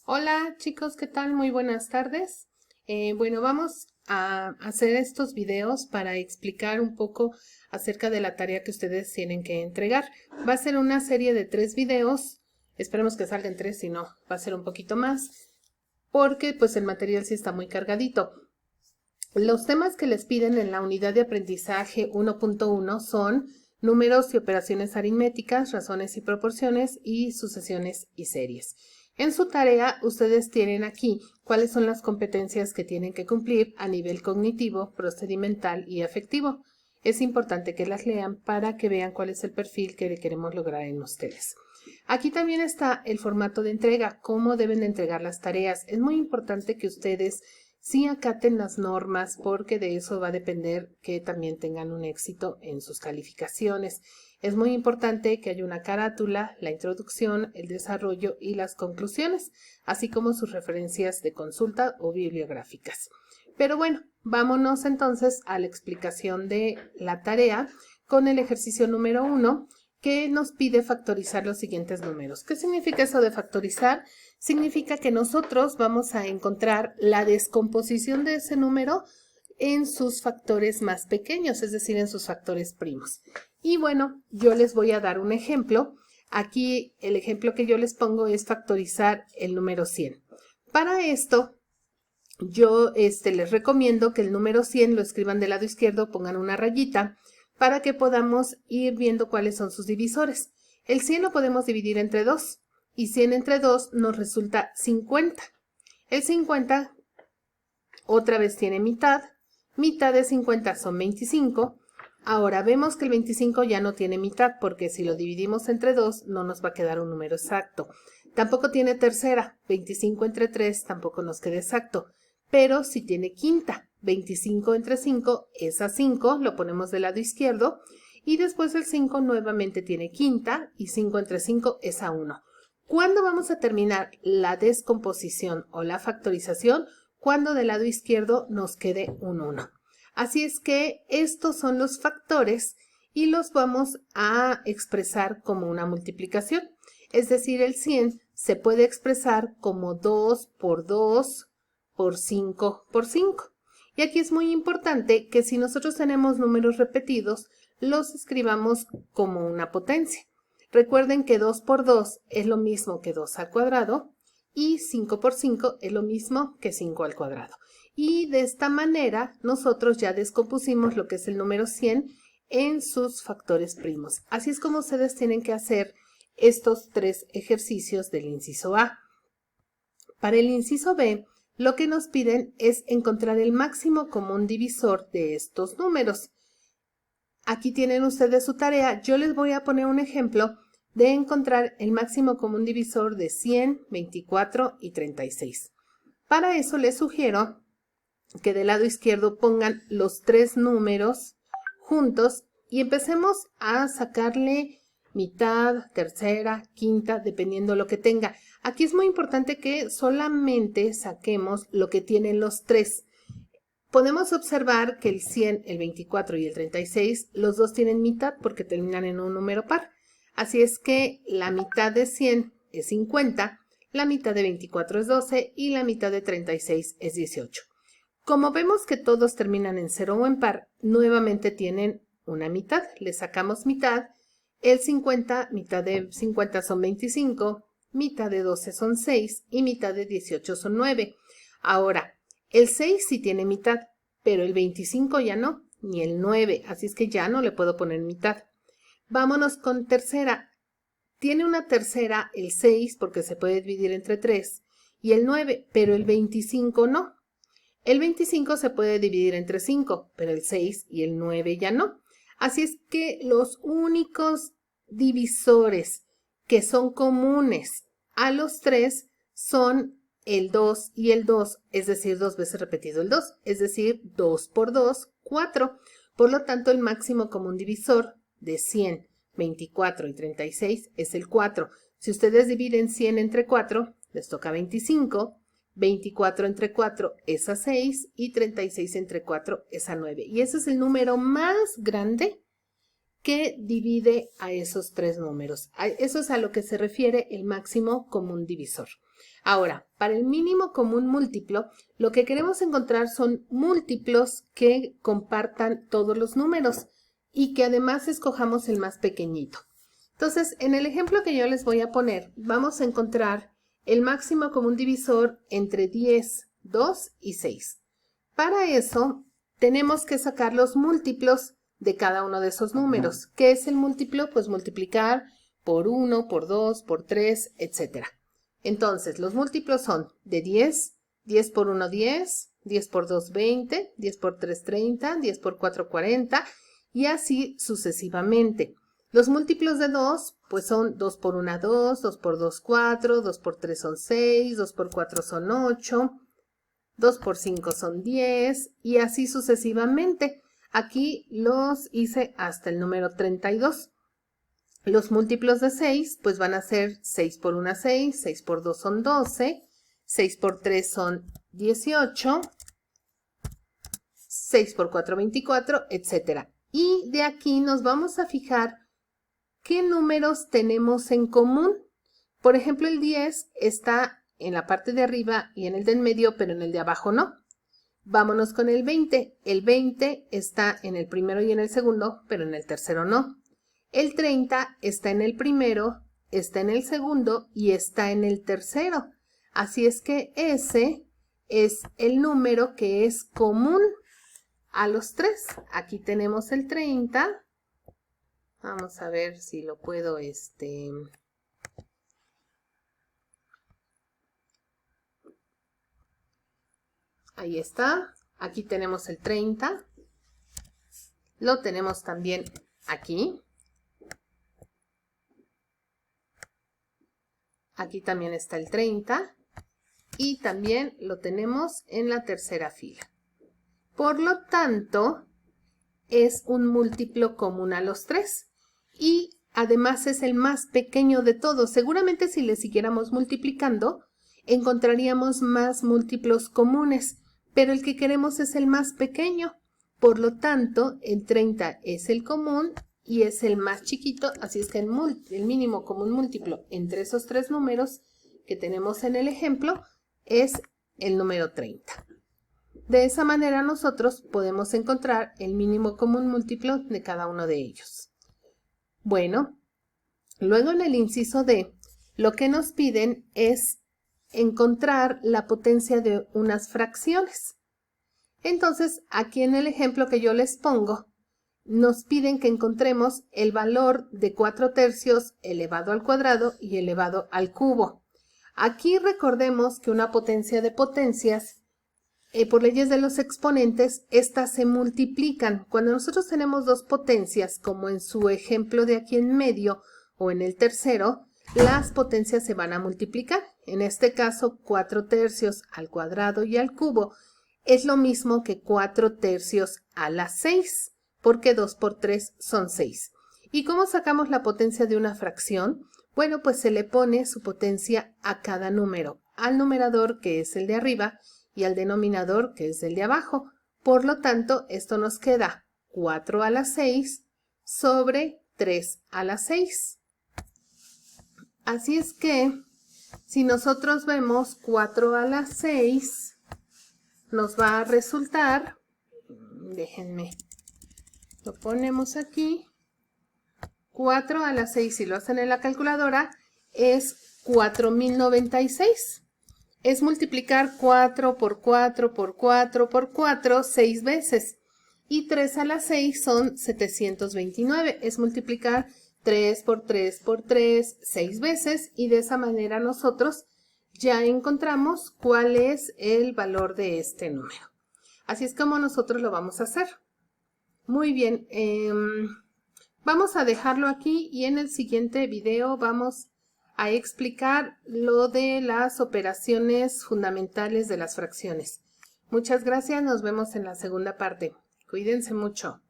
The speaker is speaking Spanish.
Hola chicos, ¿qué tal? Muy buenas tardes. Bueno, vamos a hacer estos videos para explicar un poco acerca de la tarea que ustedes tienen que entregar. Va a ser una serie de 3 videos, esperemos que salgan 3, si no, va a ser un poquito más, porque pues el material sí está muy cargadito. Los temas que les piden en la unidad de aprendizaje 1.1 son números y operaciones aritméticas, razones y proporciones y sucesiones y series. En su tarea, ustedes tienen aquí cuáles son las competencias que tienen que cumplir a nivel cognitivo, procedimental y afectivo. Es importante que las lean para que vean cuál es el perfil que queremos lograr en ustedes. Aquí también está el formato de entrega, cómo deben de entregar las tareas. Es muy importante que ustedes sí acaten las normas porque de eso va a depender que también tengan un éxito en sus calificaciones. Es muy importante que haya una carátula, la introducción, el desarrollo y las conclusiones, así como sus referencias de consulta o bibliográficas. Pero bueno, vámonos entonces a la explicación de la tarea con el ejercicio número 1 que nos pide factorizar los siguientes números. ¿Qué significa eso de factorizar? Significa que nosotros vamos a encontrar la descomposición de ese número en sus factores más pequeños, es decir, en sus factores primos. Y bueno, yo les voy a dar un ejemplo. Aquí el ejemplo que yo les pongo es factorizar el número 100. Para esto, yo les recomiendo que el número 100 lo escriban del lado izquierdo, pongan una rayita para que podamos ir viendo cuáles son sus divisores. El 100 lo podemos dividir entre 2 y 100 entre 2 nos resulta 50. El 50 otra vez tiene mitad. Mitad de 50 son 25. Ahora vemos que el 25 ya no tiene mitad porque si lo dividimos entre 2 no nos va a quedar un número exacto. Tampoco tiene tercera. 25 entre 3 tampoco nos queda exacto. Pero sí tiene quinta. 25 entre 5 es a 5, lo ponemos del lado izquierdo. Y después el 5 nuevamente tiene quinta y 5 entre 5 es a 1. ¿Cuándo vamos a terminar la descomposición o la factorización? Cuando del lado izquierdo nos quede un 1. Así es que estos son los factores y los vamos a expresar como una multiplicación. Es decir, el 100 se puede expresar como 2 por 2 por 5 por 5. Y aquí es muy importante que si nosotros tenemos números repetidos, los escribamos como una potencia. Recuerden que 2 por 2 es lo mismo que 2 al cuadrado y 5 por 5 es lo mismo que 5 al cuadrado. Y de esta manera nosotros ya descompusimos lo que es el número 100 en sus factores primos. Así es como ustedes tienen que hacer estos 3 ejercicios del inciso A. Para el inciso B, lo que nos piden es encontrar el máximo común divisor de estos números. Aquí tienen ustedes su tarea. Yo les voy a poner un ejemplo de encontrar el máximo común divisor de 100, 24 y 36. Para eso les sugiero que del lado izquierdo pongan los 3 números juntos y empecemos a sacarle mitad, tercera, quinta, dependiendo lo que tenga. Aquí es muy importante que solamente saquemos lo que tienen los 3. Podemos observar que el 100, el 24 y el 36, los dos tienen mitad porque terminan en un número par. Así es que la mitad de 100 es 50, la mitad de 24 es 12 y la mitad de 36 es 18. Como vemos que todos terminan en 0 o en par, nuevamente tienen una mitad. Le sacamos mitad. El 50, mitad de 50 son 25, mitad de 12 son 6 y mitad de 18 son 9. Ahora, el 6 sí tiene mitad, pero el 25 ya no, ni el 9, así es que ya no le puedo poner mitad. Vámonos con tercera. Tiene una tercera el 6 porque se puede dividir entre 3 y el 9, pero el 25 no. El 25 se puede dividir entre 5, pero el 6 y el 9 ya no. Así es que los únicos divisores que son comunes a los 3 son el 2 y el 2, es decir, 2 veces repetido el 2, es decir, 2 por 2, 4. Por lo tanto, el máximo común divisor de 100, 24 y 36 es el 4. Si ustedes dividen 100 entre 4, les toca 25. 24 entre 4 es a 6 y 36 entre 4 es a 9. Y ese es el número más grande que divide a esos tres números. Eso es a lo que se refiere el máximo común divisor. Ahora, para el mínimo común múltiplo, lo que queremos encontrar son múltiplos que compartan todos los números y que además escojamos el más pequeñito. Entonces, en el ejemplo que yo les voy a poner, vamos a encontrar el máximo común divisor entre 10, 2 y 6. Para eso, tenemos que sacar los múltiplos de cada uno de esos números. ¿Qué es el múltiplo? Pues multiplicar por 1, por 2, por 3, etc. Entonces, los múltiplos son de 10, 10 por 1, 10, 10 por 2, 20, 10 por 3, 30, 10 por 4, 40 y así sucesivamente. Los múltiplos de 2, pues son 2 por 1, 2, 2 por 2, 4, 2 por 3 son 6, 2 por 4 son 8, 2 por 5 son 10 y así sucesivamente. Aquí los hice hasta el número 32. Los múltiplos de 6 pues van a ser 6 por 1, 6, 6 por 2 son 12, 6 por 3 son 18, 6 por 4, 24, etc. Y de aquí nos vamos a fijar qué números tenemos en común. Por ejemplo, el 10 está en la parte de arriba y en el de en medio, pero en el de abajo no. Vámonos con el 20. El 20 está en el primero y en el segundo, pero en el tercero no. El 30 está en el primero, está en el segundo y está en el tercero. Así es que ese es el número que es común a los tres. Aquí tenemos el 30. Vamos a ver si lo puedo, Ahí está. Aquí tenemos el 30. Lo tenemos también aquí. Aquí también está el 30. Y también lo tenemos en la tercera fila. Por lo tanto, es un múltiplo común a los tres. Y además es el más pequeño de todos. Seguramente si le siguiéramos multiplicando, encontraríamos más múltiplos comunes, pero el que queremos es el más pequeño. Por lo tanto, el 30 es el común y es el más chiquito, así es que el mínimo común múltiplo entre esos tres números que tenemos en el ejemplo es el número 30. De esa manera nosotros podemos encontrar el mínimo común múltiplo de cada uno de ellos. Bueno, luego en el inciso D, lo que nos piden es encontrar la potencia de unas fracciones. Entonces, aquí en el ejemplo que yo les pongo, nos piden que encontremos el valor de 4/3 elevado al cuadrado y elevado al cubo. Aquí recordemos que una potencia de potencias, por leyes de los exponentes, estas se multiplican. Cuando nosotros tenemos dos potencias, como en su ejemplo de aquí en medio o en el tercero, las potencias se van a multiplicar. En este caso, 4/3 al cuadrado y al cubo es lo mismo que 4/3 a la 6, porque 2 por 3 son 6. ¿Y cómo sacamos la potencia de una fracción? Bueno, pues se le pone su potencia a cada número, al numerador, que es el de arriba, y al denominador, que es el de abajo. Por lo tanto, esto nos queda 4 a la 6 sobre 3 a la 6. Así es que, si nosotros vemos 4 a la 6, nos va a resultar, déjenme, lo ponemos aquí, 4 a la 6, si lo hacen en la calculadora, es 4096. Es multiplicar 4 por 4 por 4 por 4 6 veces. Y 3 a la 6 son 729. Es multiplicar 3 por 3 por 3 6 veces. Y de esa manera nosotros ya encontramos cuál es el valor de este número. Así es como nosotros lo vamos a hacer. Muy bien. Vamos a dejarlo aquí y en el siguiente video vamos a explicar lo de las operaciones fundamentales de las fracciones. Muchas gracias, nos vemos en la segunda parte. Cuídense mucho.